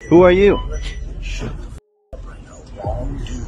Who are you? Shut the fuck up right now. Wrong dude.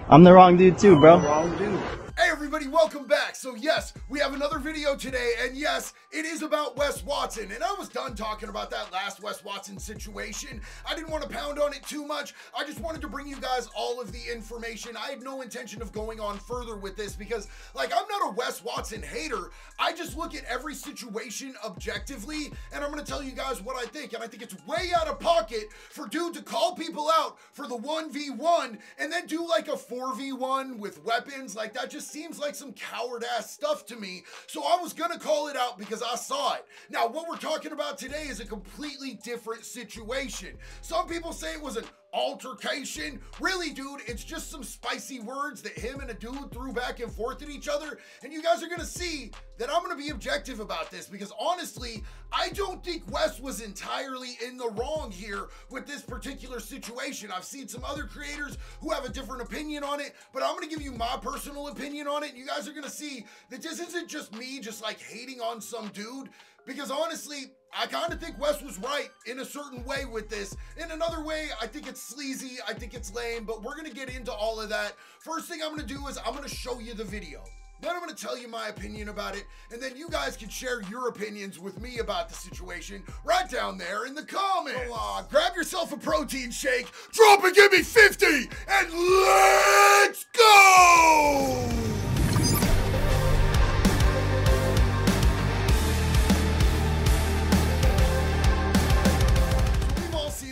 I'm the wrong dude too, bro. Wrong dude. Hey everybody, welcome back. So yes, we have another video today, and yes, it is about Wes Watson. And I was done talking about that last Wes Watson situation. I didn't want to pound on it too much. I just wanted to bring you guys all of the information. I had no intention of going on further with this because, like, I'm not a Wes Watson hater. I just look at every situation objectively, and I'm going to tell you guys what I think. And I think it's way out of pocket for dude to call people out for the 1v1 and then do like a 4v1 with weapons. Like, that just seems like some coward ass stuff to me. So I was gonna call it out because I saw it. Now, what we're talking about today is a completely different situation. Some people say it was an altercation. Really, dude, it's just some spicy words that him and a dude threw back and forth at each other. And you guys are gonna see that I'm gonna be objective about this because honestly, I don't think Wes was entirely in the wrong here with this particular situation. I've seen some other creators who have a different opinion on it, but I'm gonna give you my personal opinion on it. And you guys are gonna see that this isn't just me just like hating on some dude, because honestly, I kind of think Wes was right in a certain way with this. In another way, I think it's sleazy, I think it's lame, but we're gonna get into all of that. First thing I'm gonna do is I'm gonna show you the video. Then I'm gonna tell you my opinion about it, and then you guys can share your opinions with me about the situation right down there in the comments. So, grab yourself a protein shake, drop and give me 50, and let's go!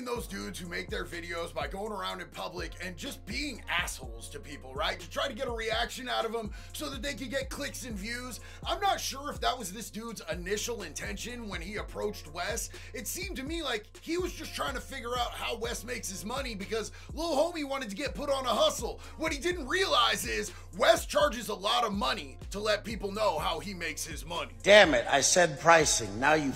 Those dudes who make their videos by going around in public and just being assholes to people, right? To try to get a reaction out of them so that they could get clicks and views. I'm not sure if that was this dude's initial intention when he approached Wes. It seemed to me like he was just trying to figure out how Wes makes his money because Lil Homie wanted to get put on a hustle. What he didn't realize is Wes charges a lot of money to let people know how he makes his money. Damn it, I said pricing. Now you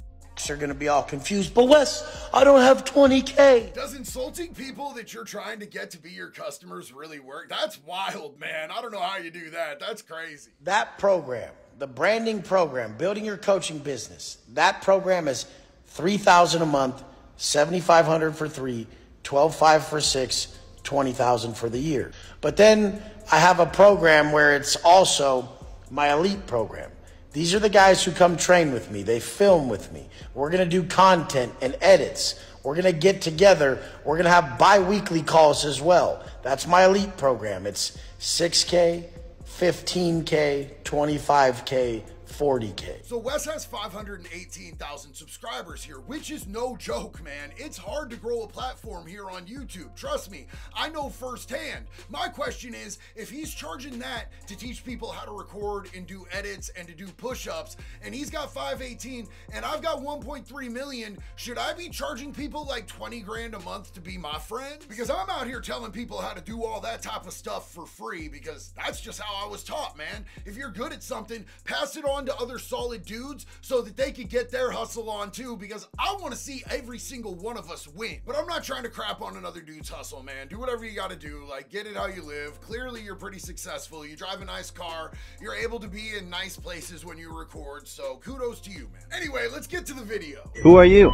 are gonna be all confused. But Wes, I don't have 20K. Does insulting people that you're trying to get to be your customers really work? That's wild, man. I don't know how you do that. That's crazy. That program, the branding program, building your coaching business, that program is $3,000 a month, $7,500 for 3, $12,500 for 6, $20,000 for the year. But then I have a program where it's also my elite program. These are the guys who come train with me. They film with me. We're going to do content and edits. We're going to get together. We're going to have bi-weekly calls as well. That's my elite program. It's 6K, 15K, 25K, 40K. So Wes has 518,000 subscribers here, which is no joke, man. It's hard to grow a platform here on YouTube. Trust me, I know firsthand. My question is, if he's charging that to teach people how to record and do edits and to do push-ups, and he's got 518 and I've got 1.3 million, should I be charging people like 20 grand a month to be my friend? Because I'm out here telling people how to do all that type of stuff for free because that's just how I was taught, man. If you're good at something, pass it on to other solid dudes so that they could get their hustle on too, because I want to see every single one of us win. But I'm not trying to crap on another dude's hustle, man. Do whatever you got to do. Like, get it how you live. Clearly you're pretty successful. You drive a nice car. You're able to be in nice places when you record, so kudos to you, man. Anyway, let's get to the video. Who are you?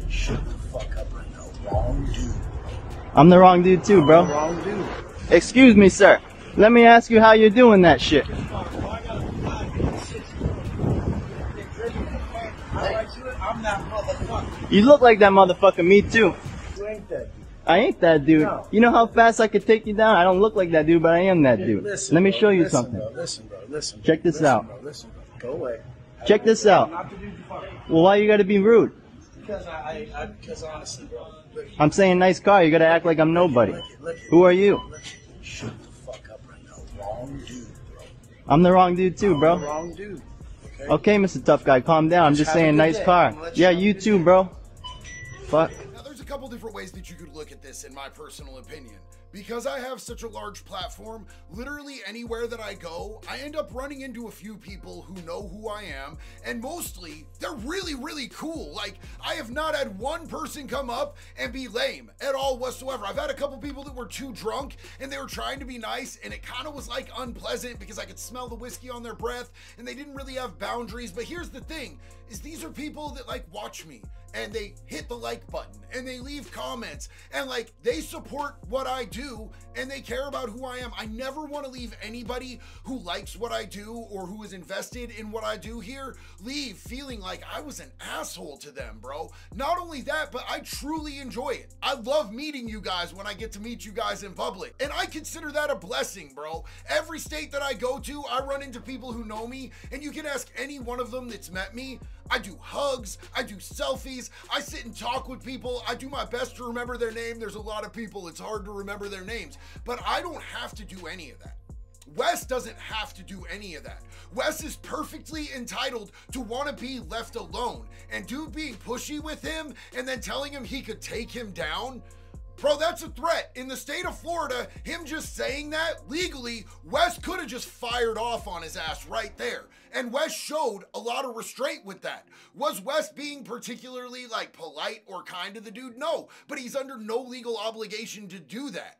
Shut the fuck up right now. Wrong dude. I'm the wrong dude too, bro. Wrong dude. Excuse me, sir. Let me ask you how you're doing that shit. I'm that motherfucker. You look like that motherfucker, me too. You ain't that dude. I ain't that dude. No. You know how fast I could take you down? I don't look like that dude, but I am that dude. Listen, Let me bro, show you listen, something. Bro, listen, bro. Listen. Check this listen, out. Bro, listen, bro. Go away. Check this out. Not the dude you fuck. Well, why you gotta be rude? Because honestly, bro. Look, I'm saying nice car. You gotta act like I'm nobody. look, Who are you? Shut the fuck up right now. Wrong dude, bro. I'm the wrong dude too, bro. Wrong dude. Okay, Mr. Tough Guy, calm down. I'm just Have a saying good nice day. car. Yeah, have a you good too, day. bro. Fuck. Now, there's a couple different ways that you could look at this, in my personal opinion. Because I have such a large platform, literally anywhere that I go, I end up running into a few people who know who I am, and mostly, they're really, really cool. Like, I have not had one person come up and be lame at all whatsoever. I've had a couple people that were too drunk, and they were trying to be nice, and it kind of was like unpleasant because I could smell the whiskey on their breath, and they didn't really have boundaries. But here's the thing, is these are people that like watch me, and they hit the like button, and they leave comments, and like they support what I do, and they care about who I am. I never want to leave anybody who likes what I do or who is invested in what I do here leave feeling like I was an asshole to them, bro. Not only that, but I truly enjoy it. I love meeting you guys when I get to meet you guys in public, and I consider that a blessing, bro. Every state that I go to, I run into people who know me, and you can ask any one of them that's met me. I do hugs, I do selfies, I sit and talk with people, I do my best to remember their name. There's a lot of people, it's hard to remember their names, but I don't have to do any of that. Wes doesn't have to do any of that. Wes is perfectly entitled to want to be left alone, and dude being pushy with him and then telling him he could take him down, bro, that's a threat. In the state of Florida, him just saying that legally, Wes could have just fired off on his ass right there. And Wes showed a lot of restraint with that. Was Wes being particularly like polite or kind to the dude? No, but he's under no legal obligation to do that.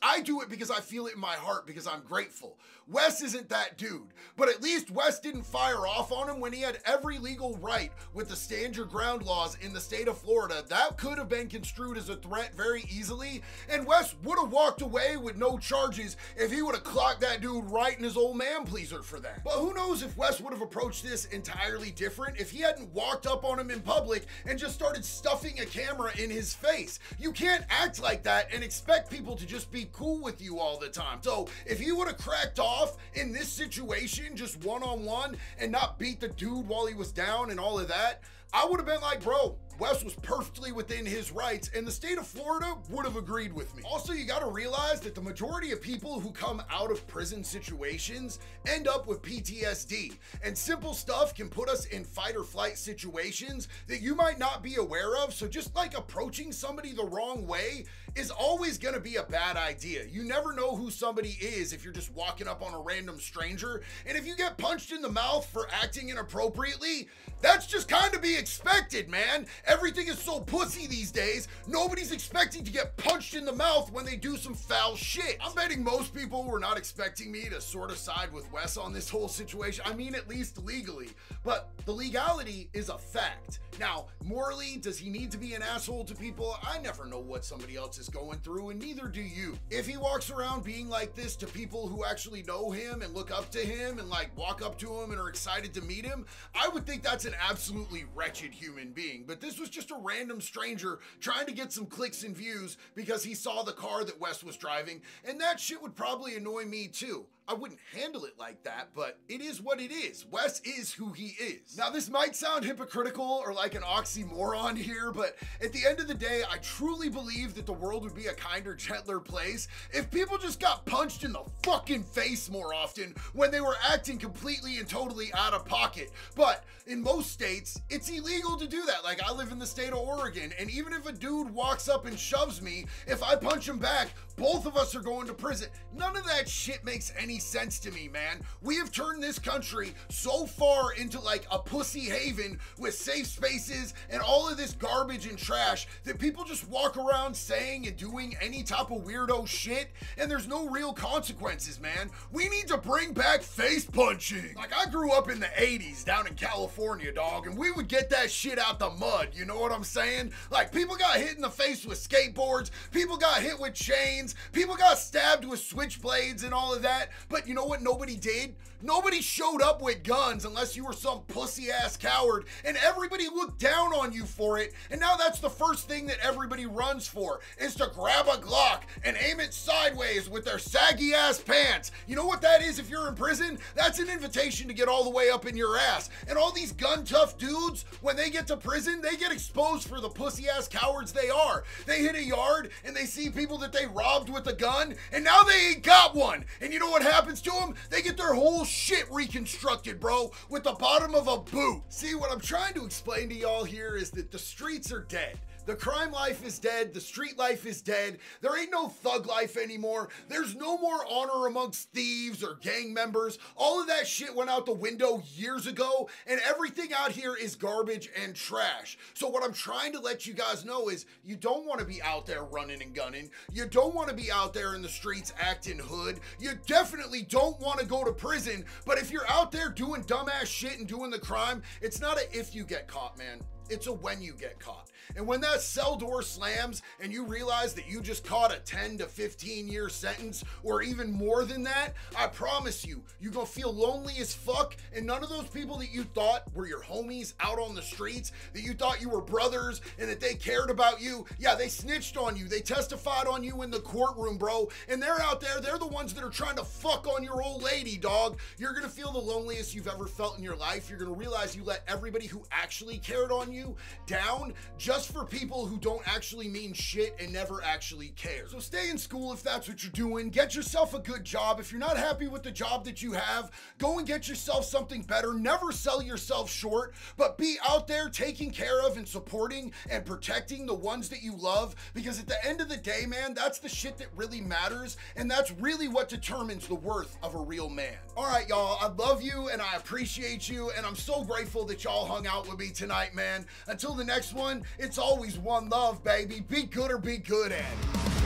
I do it because I feel it in my heart because I'm grateful. Wes isn't that dude, but at least Wes didn't fire off on him when he had every legal right with the stand your ground laws in the state of Florida. That could have been construed as a threat very easily, and Wes would have walked away with no charges if he would have clocked that dude right in his old man pleaser for that. But who knows if Wes would have approached this entirely different if he hadn't walked up on him in public and just started stuffing a camera in his face. You can't act like that and expect people to just be cool with you all the time. So if he would have cracked off in this situation just one-on-one and not beat the dude while he was down and all of that, I would have been like, bro, Wes was perfectly within his rights, and the state of Florida would have agreed with me. Also, you got to realize that the majority of people who come out of prison situations end up with PTSD, and simple stuff can put us in fight or flight situations that you might not be aware of. So just like approaching somebody the wrong way is always going to be a bad idea. You never know who somebody is if you're just walking up on a random stranger, and if you get punched in the mouth for acting inappropriately, that's just kind of be expected, man. Everything is so pussy these days, nobody's expecting to get punched in the mouth when they do some foul shit. I'm betting most people were not expecting me to sort of side with Wes on this whole situation. I mean, at least legally, but the legality is a fact. Now, morally, does he need to be an asshole to people? I never know what somebody else is going through, and neither do you. If he walks around being like this to people who actually know him and look up to him and like walk up to him and are excited to meet him, I would think that's an absolutely wretched human being. But this was just a random stranger trying to get some clicks and views because he saw the car that Wes was driving, and that shit would probably annoy me too. I wouldn't handle it like that, but it is what it is. Wes is who he is. Now, this might sound hypocritical or like an oxymoron here, but at the end of the day, I truly believe that the world would be a kinder, gentler place if people just got punched in the fucking face more often when they were acting completely and totally out of pocket. But in most states, it's illegal to do that. Like, I live in the state of Oregon, and even if a dude walks up and shoves me, if I punch him back, both of us are going to prison. None of that shit makes any sense to me, man. We have turned this country so far into like a pussy haven with safe spaces and all of this garbage and trash that people just walk around saying and doing any type of weirdo shit, and there's no real consequences, man. We need to bring back face punching. Like, I grew up in the 80s down in California, dog, and we would get that shit out the mud, you know what I'm saying? Like, people got hit in the face with skateboards, people got hit with chains, people got stabbed with switchblades and all of that, but you know what nobody did? Nobody showed up with guns unless you were some pussy ass coward, and everybody looked down on you for it, and now that's the first thing that everybody runs for, is to grab a Glock and aim it sideways with their saggy ass pants. You know what that is if you're in prison? That's an invitation to get all the way up in your ass. And all these gun tough dudes, when they get to prison, they get exposed for the pussy ass cowards they are. They hit a yard and they see people that they robbed with a gun, and now they ain't got one. And you know what happens to them? They get their whole shit reconstructed, bro, with the bottom of a boot. See, what I'm trying to explain to y'all here is that the streets are dead. The crime life is dead. The street life is dead. There ain't no thug life anymore. There's no more honor amongst thieves or gang members. All of that shit went out the window years ago, and everything out here is garbage and trash. So what I'm trying to let you guys know is you don't want to be out there running and gunning. You don't want to be out there in the streets acting hood. You definitely don't want to go to prison. But if you're out there doing dumbass shit and doing the crime, it's not a if you get caught, man. It's a when you get caught. And when that cell door slams and you realize that you just caught a 10 to 15 year sentence or even more than that, I promise you, you're gonna feel lonely as fuck, and none of those people that you thought were your homies out on the streets, that you thought you were brothers and that they cared about you, yeah, they snitched on you. They testified on you in the courtroom, bro. And they're out there, they're the ones that are trying to fuck on your old lady, dog. You're gonna feel the loneliest you've ever felt in your life. You're gonna realize you let everybody who actually cared on you down just for people who don't actually mean shit and never actually care. So stay in school if that's what you're doing. Get yourself a good job. If you're not happy with the job that you have, go and get yourself something better. Never sell yourself short, but be out there taking care of and supporting and protecting the ones that you love, because at the end of the day, man, that's the shit that really matters, and that's really what determines the worth of a real man. All right, y'all, I love you and I appreciate you, and I'm so grateful that y'all hung out with me tonight, man. Until the next one, it's always one love, baby. Be good or be good at it.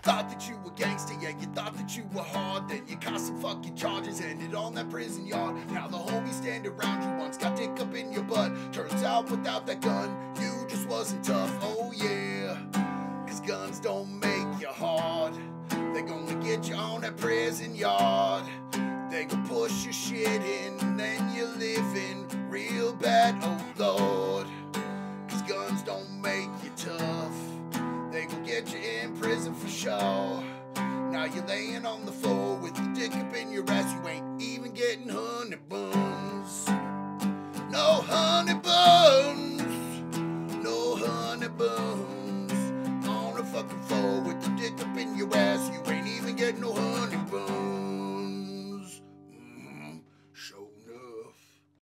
Thought that you were gangster, yeah, you thought that you were hard. Then you caught some fucking charges, ended on that prison yard. Now the homies stand around you once, got dick up in your butt. Turns out without that gun, you just wasn't tough, oh yeah. Cause guns don't make you hard. They gonna get you on that prison yard. They gonna push your shit in, and then you're living real bad, oh Lord. Cause guns don't make you tough. They gon' get you in prison for sure. Now you're laying on the floor with your dick up in your ass. You ain't even getting honey bun.